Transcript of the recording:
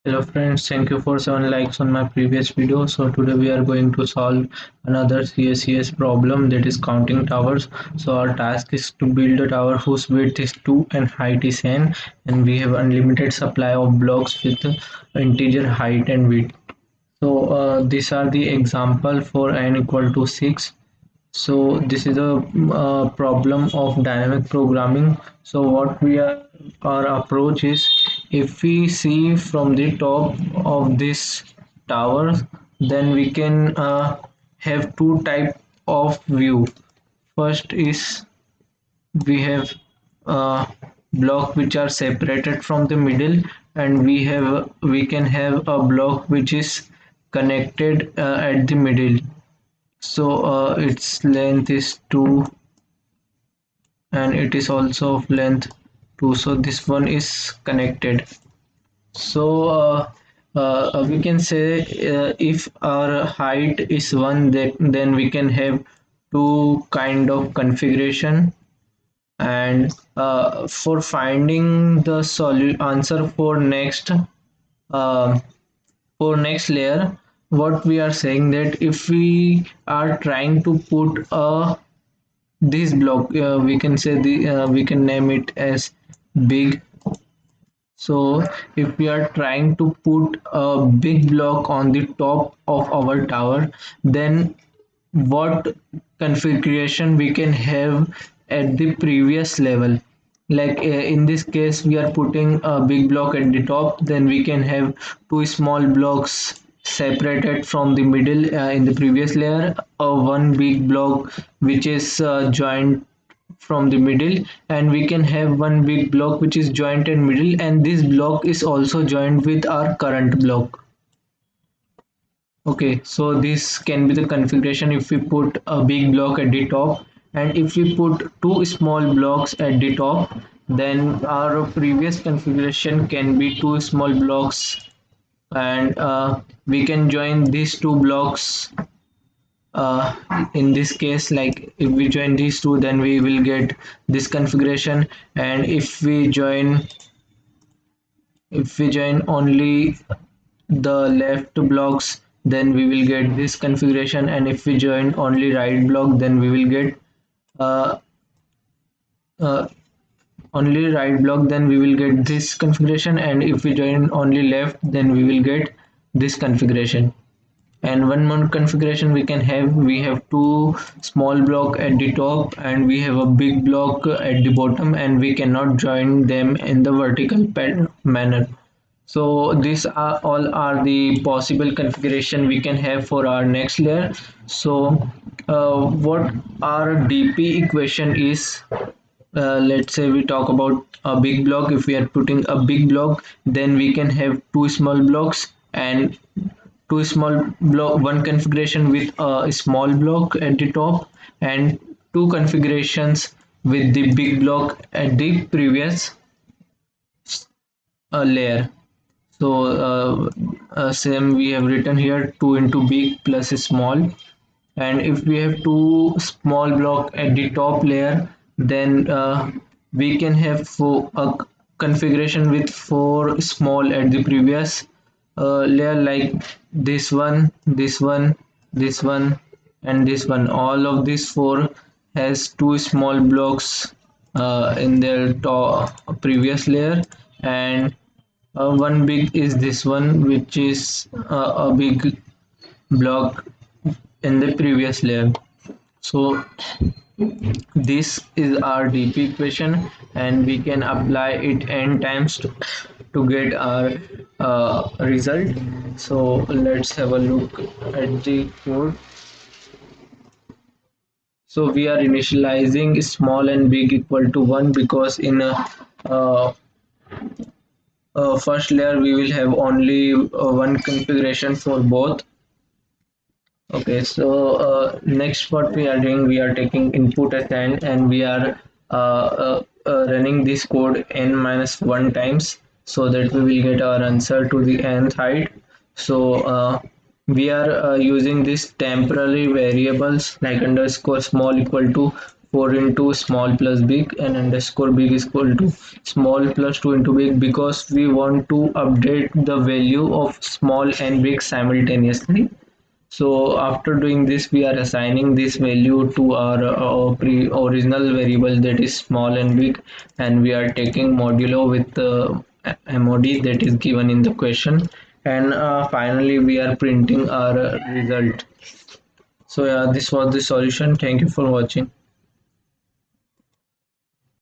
Hello friends, thank you for 7 likes on my previous video. So today we are going to solve another CSCS problem, that is counting towers. So our task is to build a tower whose width is 2 and height is n, and we have unlimited supply of blocks with integer height and width. So these are the example for n equal to 6. So this is a problem of dynamic programming. So what we are our approach is, if we see from the top of this tower, then we can have two type of view. First is we have block which are separated from the middle, and we can have a block which is connected at the middle. So its length is 2 and it is also of length 2, so this one is connected. So we can say if our height is 1, then we can have two kind of configuration. And for finding the answer uh, for next layer, what we are saying, that if we are trying to put a this block, we can say we can name it as big. So if we are trying to put a big block on the top of our tower, then what configuration we can have at the previous level. Like in this case we are putting a big block at the top, then we can have two small blocks separated from the middle in the previous layer, one big block which is joined from the middle, and we can have one big block which is joined in middle, and this block is also joined with our current block. Okay, so this can be the configuration if we put a big block at the top, and if we put two small blocks at the top, then our previous configuration can be two small blocks, and we can join these two blocks. In this case, like if we join these two, then we will get this configuration, and if we join only the left blocks, then we will get this configuration, and if we join only right block, then we will get uh, uh, only right block, then we will get this configuration, and if we join only left, then we will get this configuration. And one more configuration we can have, we have two small block at the top and we have a big block at the bottom, and we cannot join them in the vertical manner. So these are all are the possible configuration we can have for our next layer. So what our DP equation is, let's say we talk about a big block. If we are putting a big block, then we can have two small blocks, and two small block, one configuration with a small block at the top, and two configurations with the big block at the previous layer. So same we have written here, 2 into big plus small. And if we have two small block at the top layer, then we can have a configuration with four small at the previous layer, like this one and this one. All of these four has two small blocks in their top previous layer, and one big is this one, which is a big block in the previous layer. So this is our DP equation, and we can apply it n times to get our result. So let's have a look at the code. So we are initializing small and big equal to 1, because in uh, first layer we will have only one configuration for both. Okay, so next what we are doing, we are taking input as n, and we are running this code n minus 1 times, so that we will get our answer to the nth height. So we are using this temporary variables like underscore small equal to 4 into small plus big and underscore big is equal to small plus 2 into big, because we want to update the value of small and big simultaneously. So after doing this, we are assigning this value to our original variable, that is small and big, and we are taking modulo with the mod that is given in the question, and finally we are printing our result. So yeah, this was the solution. Thank you for watching.